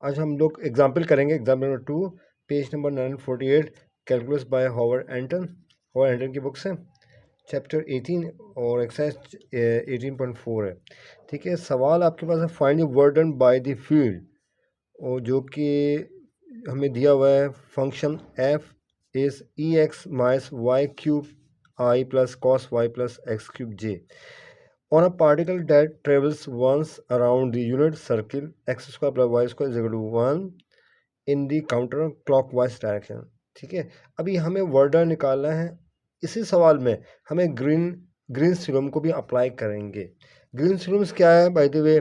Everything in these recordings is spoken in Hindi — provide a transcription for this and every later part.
आज हम लोग एग्जाम्पल करेंगे, example number 2, page number 948, calculus by Howard Anton की बुक से, चैप्टर 18 और एक्सरसाइज 18.4 है। ठीक है, सवाल आपके पास है find the work done by the field, और जो कि हमें दिया हुआ है function f is e x minus y cube i plus cos y plus x cube j on a particle that travels once around the unit circle x square plus y square is equal to 1 in the counter clockwise direction। ठीक है, अभी हमें वर्डर निकालना है। इसी सवाल में हमें ग्रीन्स थ्योरम को भी अप्लाई करेंगे। ग्रीन्स थ्योरम्स क्या है बाय द वे,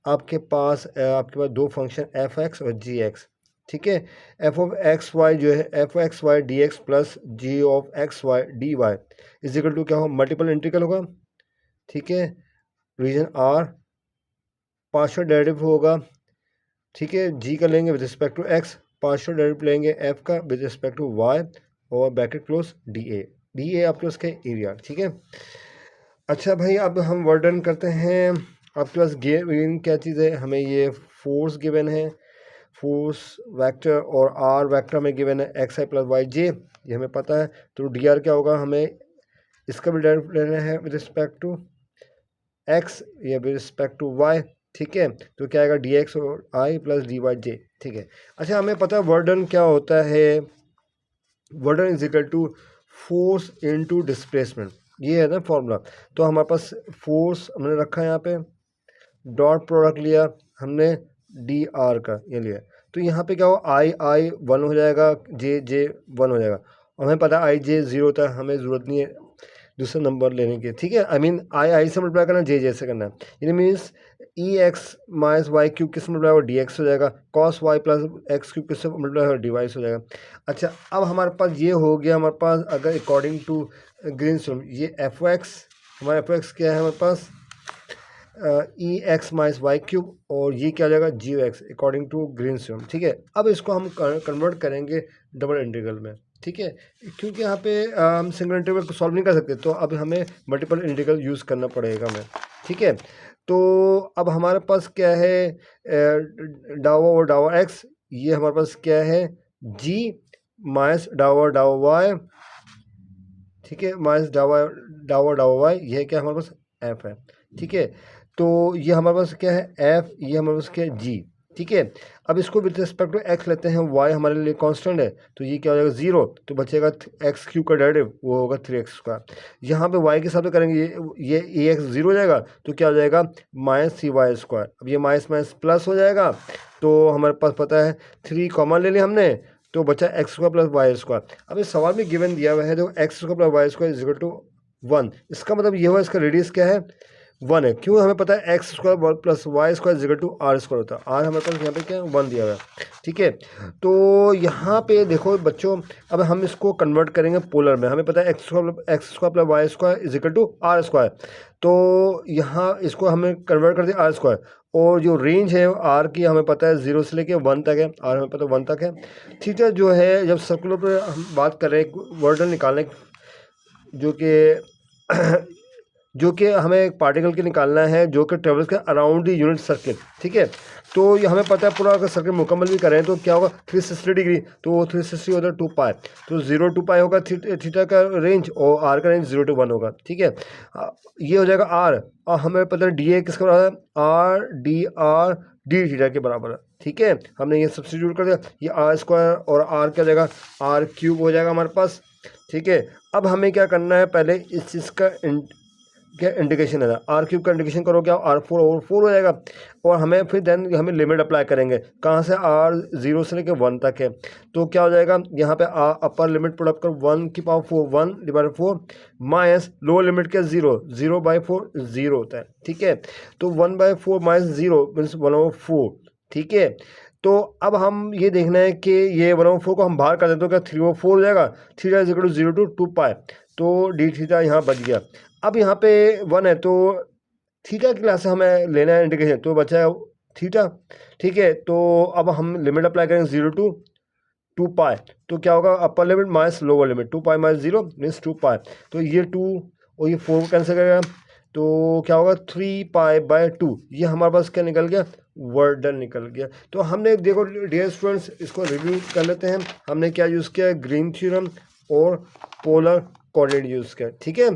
आपके पास दो फंक्शन एफ एक्स और जी एक्स। ठीक है, एफ ऑफ एक्स वाई जो है f x y d x plus g of x y d y is equal to क्या हो, मल्टीपल इंटीग्रल होगा। ठीक है, रीजन आर पार्शियल डेरिवेटिव होगा। ठीक है, जी का लेंगे with respect to X, partial derivative लेंगे एफ का विद रिस्पेक्ट टू वाई और ब्रैकेट क्लोज डी ए आपके उसके एरिया। ठीक है, अच्छा भाई अब हम वर्क डन करते हैं। आपके पास गिवन क्या चीज़ है, हमें ये फोर्स गिवन है, फोर्स वेक्टर, और आर वेक्टर में गिवन है एक्स आई प्लस वाई जे, ये हमें पता है। तो डी आर क्या होगा, हमें इसका भी डेरिवेटिव लेना है विद रिस्पेक्ट टू एक्स या विद रिस्पेक्ट टू वाई। ठीक है, तो क्या आएगा डी एक्स और आई प्लस डी वाई जे। ठीक है, अच्छा हमें पता है वर्क डन क्या होता है, work done is equal to force into displacement, ये है ना फॉर्मूला। तो हमारे पास फोर्स हमने रखा है यहाँ पे, डॉट प्रोडक्ट लिया हमने डी आर का ये लिया, तो यहाँ पे क्या हो आई आई 1 हो जाएगा, जे जे 1 हो जाएगा, और हमें पता है आई जे 0 होता है, हमें ज़रूरत नहीं है दूसरा नंबर लेने की। ठीक है, आई मीन आई से मल्टीप्लाई करना, जे से करना है, यानी means e x minus y cube किससे मल्टीप्लाई होगा, डी एक्स हो जाएगा, cos y plus x cube किससे मल्टीप्लाई होगा, डी वाई हो जाएगा। अच्छा अब हमारे पास ये हो गया, हमारे पास अगर अकॉर्डिंग टू ग्रीन्स थ्योरम ये एफ एक्स, हमारा एफ एक्स क्या है हमारे पास e x minus y cube, और ये क्या हो जाएगा g x according to Green's theorem. ठीक है, अब इसको हम कन्वर्ट करेंगे डबल इंटीग्रल में। ठीक है, क्योंकि यहाँ पे हम सिंगल इंटीग्रल को सॉल्व नहीं कर सकते, तो अब हमें मल्टीपल इंटीग्रल यूज़ करना पड़ेगा हमें। ठीक है, तो अब हमारे पास क्या है डावा और डावा एक्स, ये हमारे पास क्या है जी माइनस डावा वाई। ठीक है, माइनस डावा वाई, ये क्या हमारे पास एफ है। ठीक है, तो ये हमारे पास क्या है एफ, ये हमारे पास क्या है जी। ठीक है, अब इसको विद रिस्पेक्ट टू एक्स लेते हैं, वाई हमारे लिए कांस्टेंट है, तो ये क्या हो जाएगा 0, तो बचेगा एक्स क्यू का डेरिवेटिव, वो होगा 3x स्क्वायर। यहाँ पे वाई के साथ करेंगे, ये ए एक्स 0 हो जाएगा, तो क्या हो जाएगा माइनस सी वाई स्क्वायर। अब ये माइनस माइनस प्लस हो जाएगा, तो हमारे पास पता है 3 कॉमन ले लिया हमने, तो बचा x square plus y square. अब इस सवाल में गिवन दिया हुआ है, तो x square plus y square is equal to 1, इसका मतलब ये हुआ इसका रेडियस क्या है 1 है। क्यों, हमें पता है x square plus y square is equal to r square होता है, आर हमारे पास यहाँ पे क्या है 1 दिया हुआ है। ठीक है, तो यहाँ पे देखो बच्चों, अब हम इसको कन्वर्ट करेंगे पोलर में। हमें पता है x square plus y square is equal to r square, तो यहाँ इसको हमें कन्वर्ट कर दिया आर स्क्वायर, और जो रेंज है आर की हमें पता है 0 से लेके 1 तक है, आर हमें पता है 1 तक है। थीटा जो है, जब सर्कुलर पर हम बात कर रहे हैं वर्क डन निकालने, जो कि हमें एक पार्टिकल के निकालना है जो कि ट्रेवल्स के अराउंड द यूनिट सर्किल। ठीक है, तो ये हमें पता है पूरा अगर सर्किल मुकम्मल भी करें तो क्या होगा 360 डिग्री, तो 360 होता है 2 पाई, तो 0 to पाई होगा थीटा का रेंज, और आर का रेंज 0 to 1 होगा। ठीक है, ये हो जाएगा आर, और हमें पता है डी ए किसके बराबर है, आर डी थीटा के बराबर है। ठीक है, हमने ये सब्स्टिट्यूट कर दिया, ये आर स्क्वायर और आर क्या हो जाएगा आर क्यूब हो जाएगा हमारे पास। ठीक है, अब हमें क्या करना है, पहले इस चीज़ का क्या इंडिकेशन है, आर क्यूब का इंडिकेशन करो क्या आर 4 ओवर 4 हो जाएगा, और हमें फिर देन हमें लिमिट अप्लाई करेंगे, कहाँ से आर 0 से लेकर 1 तक है, तो क्या हो जाएगा यहाँ पे अपर लिमिट पुट अप कर 1 की power 4 1 divide 4 minus lower limit के 0 बाई 4 0 होता है। ठीक है, तो 1 बाई 4 माइनस 0 मीन्स 1/4। ठीक है, तो अब हम ये देखना है कि ये 1/4 को हम बाहर कर दें तो क्या 3/4 हो जाएगा, theta is equal to 0 to 2 pi, तो डी थीटा यहाँ बच गया। अब यहाँ पे 1 है, तो थीटा की क्लास से हमें लेना है इंडिकेशन, तो बचा है थीटा। ठीक है, तो अब हम लिमिट अप्लाई करेंगे 0 to 2 पाई, तो क्या होगा upper limit minus lower limit, 2 pi minus 0 means 2 pi, तो ये 2 और ये 4 कैंसिल करेगा, तो क्या होगा 3 पाई बाय 2, ये हमारे पास क्या निकल गया वर्डन निकल गया। तो हमने देखो डियर स्टूडेंट्स, इसको रिव्यू कर लेते हैं। हमने क्या यूज़ किया, ग्रीन थ्योरम और पोलर कोऑर्डिनेट यूज़ किया, ठीक है।